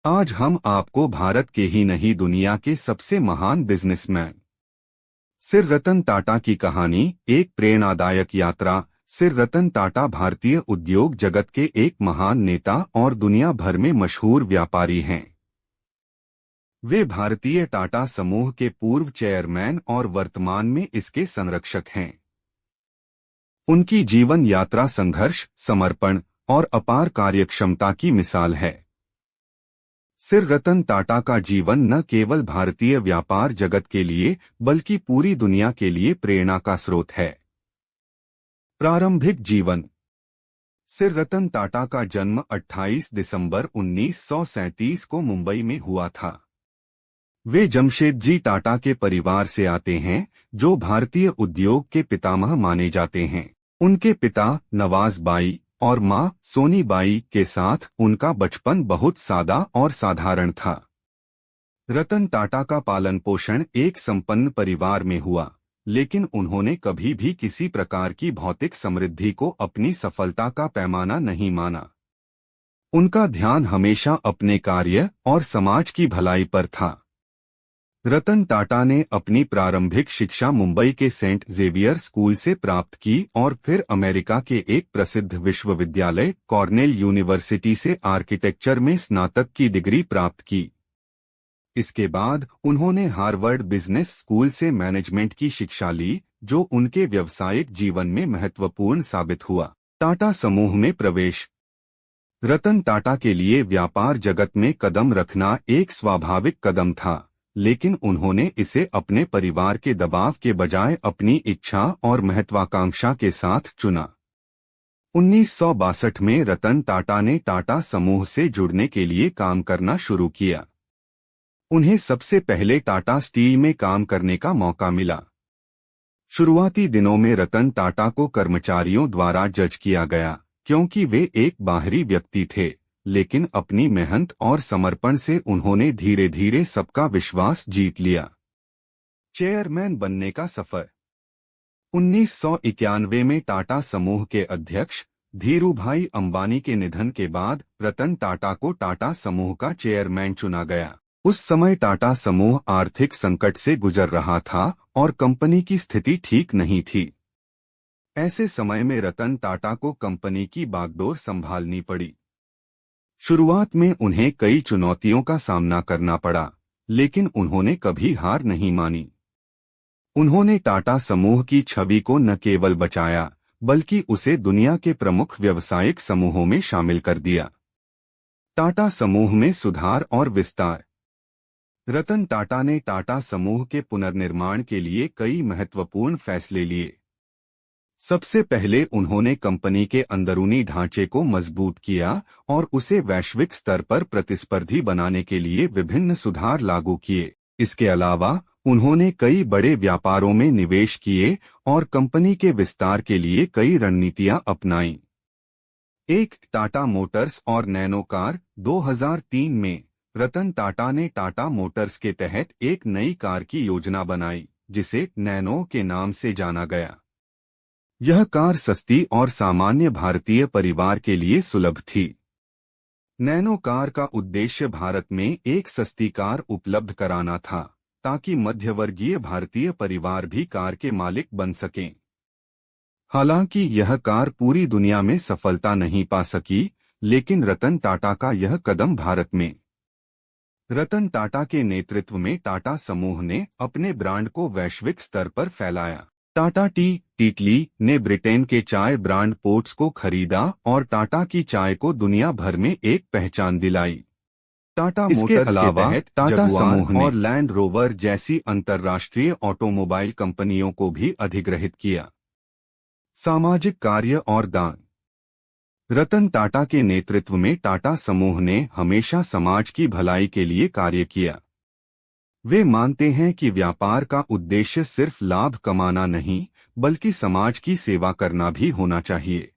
आज हम आपको भारत के ही नहीं दुनिया के सबसे महान बिजनेसमैन सिर रतन टाटा की कहानी, एक प्रेरणादायक यात्रा। सिर रतन टाटा भारतीय उद्योग जगत के एक महान नेता और दुनिया भर में मशहूर व्यापारी हैं। वे भारतीय टाटा समूह के पूर्व चेयरमैन और वर्तमान में इसके संरक्षक हैं। उनकी जीवन यात्रा संघर्ष, समर्पण और अपार कार्यक्षमता की मिसाल है। सिर रतन टाटा का जीवन न केवल भारतीय व्यापार जगत के लिए बल्कि पूरी दुनिया के लिए प्रेरणा का स्रोत है। प्रारंभिक जीवन। सिर रतन टाटा का जन्म 28 दिसंबर 1937 को मुंबई में हुआ था। वे जमशेदजी टाटा के परिवार से आते हैं, जो भारतीय उद्योग के पितामह माने जाते हैं। उनके पिता नवाज बाई और मां सोनी बाई के साथ उनका बचपन बहुत सादा और साधारण था। रतन टाटा का पालन पोषण एक संपन्न परिवार में हुआ, लेकिन उन्होंने कभी भी किसी प्रकार की भौतिक समृद्धि को अपनी सफलता का पैमाना नहीं माना। उनका ध्यान हमेशा अपने कार्य और समाज की भलाई पर था। रतन टाटा ने अपनी प्रारंभिक शिक्षा मुंबई के सेंट जेवियर स्कूल से प्राप्त की और फिर अमेरिका के एक प्रसिद्ध विश्वविद्यालय कॉर्नेल यूनिवर्सिटी से आर्किटेक्चर में स्नातक की डिग्री प्राप्त की। इसके बाद उन्होंने हार्वर्ड बिजनेस स्कूल से मैनेजमेंट की शिक्षा ली, जो उनके व्यावसायिक जीवन में महत्वपूर्ण साबित हुआ। टाटा समूह में प्रवेश। रतन टाटा के लिए व्यापार जगत में कदम रखना एक स्वाभाविक कदम था, लेकिन उन्होंने इसे अपने परिवार के दबाव के बजाय अपनी इच्छा और महत्वाकांक्षा के साथ चुना। 1962 में रतन टाटा ने टाटा समूह से जुड़ने के लिए काम करना शुरू किया। उन्हें सबसे पहले टाटा स्टील में काम करने का मौका मिला। शुरुआती दिनों में रतन टाटा को कर्मचारियों द्वारा जज किया गया, क्योंकि वे एक बाहरी व्यक्ति थे, लेकिन अपनी मेहनत और समर्पण से उन्होंने धीरे धीरे सबका विश्वास जीत लिया। चेयरमैन बनने का सफर। 1991 में टाटा समूह के अध्यक्ष धीरूभाई अंबानी के निधन के बाद रतन टाटा को टाटा समूह का चेयरमैन चुना गया। उस समय टाटा समूह आर्थिक संकट से गुजर रहा था और कंपनी की स्थिति ठीक नहीं थी। ऐसे समय में रतन टाटा को कंपनी की बागडोर संभालनी पड़ी। शुरुआत में उन्हें कई चुनौतियों का सामना करना पड़ा, लेकिन उन्होंने कभी हार नहीं मानी। उन्होंने टाटा समूह की छवि को न केवल बचाया, बल्कि उसे दुनिया के प्रमुख व्यावसायिक समूहों में शामिल कर दिया। टाटा समूह में सुधार और विस्तार। रतन टाटा ने टाटा समूह के पुनर्निर्माण के लिए कई महत्वपूर्ण फैसले लिए। सबसे पहले उन्होंने कंपनी के अंदरूनी ढांचे को मजबूत किया और उसे वैश्विक स्तर पर प्रतिस्पर्धी बनाने के लिए विभिन्न सुधार लागू किए। इसके अलावा उन्होंने कई बड़े व्यापारों में निवेश किए और कंपनी के विस्तार के लिए कई रणनीतियां अपनाईं। एक टाटा मोटर्स और नैनो कार। 2003 में रतन टाटा ने टाटा मोटर्स के तहत एक नई कार की योजना बनाई, जिसे नैनो के नाम से जाना गया। यह कार सस्ती और सामान्य भारतीय परिवार के लिए सुलभ थी। नैनो कार का उद्देश्य भारत में एक सस्ती कार उपलब्ध कराना था, ताकि मध्यवर्गीय भारतीय परिवार भी कार के मालिक बन सकें। हालांकि यह कार पूरी दुनिया में सफलता नहीं पा सकी, लेकिन रतन टाटा का यह कदम भारत में। रतन टाटा के नेतृत्व में टाटा समूह ने अपने ब्रांड को वैश्विक स्तर पर फैलाया। टाटा टी टीटली ने ब्रिटेन के चाय ब्रांड पोट्स को खरीदा और टाटा की चाय को दुनिया भर में एक पहचान दिलाई। टाटा मोटर्स के तहत टाटा समूह ने और लैंड रोवर जैसी अंतर्राष्ट्रीय ऑटोमोबाइल कंपनियों को भी अधिग्रहित किया। सामाजिक कार्य और दान। रतन टाटा के नेतृत्व में टाटा समूह ने हमेशा समाज की भलाई के लिए कार्य किया। वे मानते हैं कि व्यापार का उद्देश्य सिर्फ लाभ कमाना नहीं, बल्कि समाज की सेवा करना भी होना चाहिए।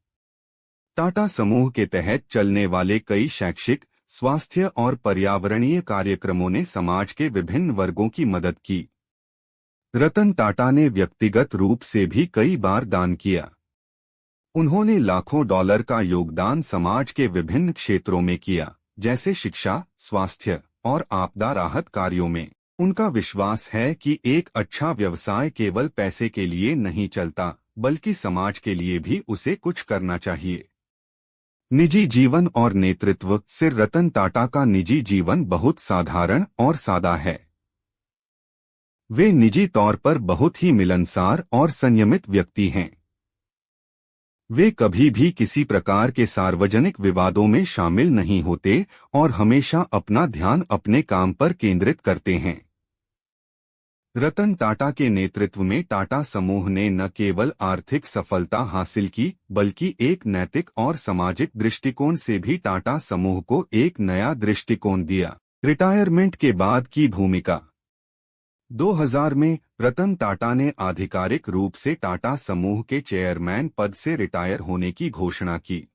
टाटा समूह के तहत चलने वाले कई शैक्षिक, स्वास्थ्य और पर्यावरणीय कार्यक्रमों ने समाज के विभिन्न वर्गों की मदद की। रतन टाटा ने व्यक्तिगत रूप से भी कई बार दान किया। उन्होंने लाखों डॉलर का योगदान समाज के विभिन्न क्षेत्रों में किया, जैसे शिक्षा, स्वास्थ्य और आपदा राहत कार्यों में। उनका विश्वास है कि एक अच्छा व्यवसाय केवल पैसे के लिए नहीं चलता, बल्कि समाज के लिए भी उसे कुछ करना चाहिए। निजी जीवन और नेतृत्व। सिर रतन टाटा का निजी जीवन बहुत साधारण और सादा है। वे निजी तौर पर बहुत ही मिलनसार और संयमित व्यक्ति हैं। वे कभी भी किसी प्रकार के सार्वजनिक विवादों में शामिल नहीं होते और हमेशा अपना ध्यान अपने काम पर केंद्रित करते हैं। रतन टाटा के नेतृत्व में टाटा समूह ने न केवल आर्थिक सफलता हासिल की, बल्कि एक नैतिक और सामाजिक दृष्टिकोण से भी टाटा समूह को एक नया दृष्टिकोण दिया। रिटायरमेंट के बाद की भूमिका। 2000 में रतन टाटा ने आधिकारिक रूप से टाटा समूह के चेयरमैन पद से रिटायर होने की घोषणा की।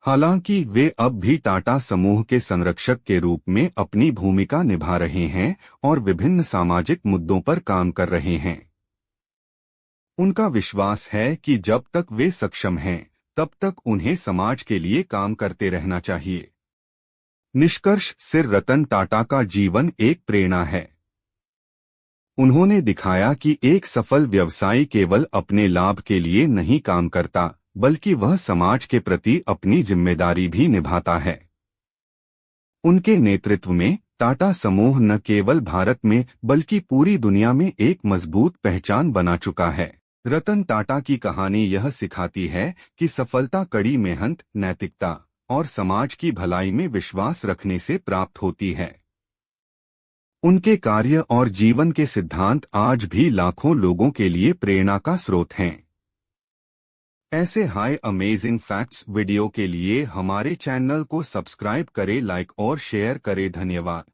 हालांकि वे अब भी टाटा समूह के संरक्षक के रूप में अपनी भूमिका निभा रहे हैं और विभिन्न सामाजिक मुद्दों पर काम कर रहे हैं। उनका विश्वास है कि जब तक वे सक्षम हैं, तब तक उन्हें समाज के लिए काम करते रहना चाहिए। निष्कर्ष। सिर रतन टाटा का जीवन एक प्रेरणा है। उन्होंने दिखाया कि एक सफल व्यवसायी केवल अपने लाभ के लिए नहीं काम करता, बल्कि वह समाज के प्रति अपनी जिम्मेदारी भी निभाता है। उनके नेतृत्व में टाटा समूह न केवल भारत में बल्कि पूरी दुनिया में एक मजबूत पहचान बना चुका है। रतन टाटा की कहानी यह सिखाती है कि सफलता कड़ी मेहनत, नैतिकता और समाज की भलाई में विश्वास रखने से प्राप्त होती है। उनके कार्य और जीवन के सिद्धांत आज भी लाखों लोगों के लिए प्रेरणा का स्रोत हैं। ऐसे हाई अमेजिंग फैक्ट्स वीडियो के लिए हमारे चैनल को सब्सक्राइब करें, लाइक और शेयर करें। धन्यवाद।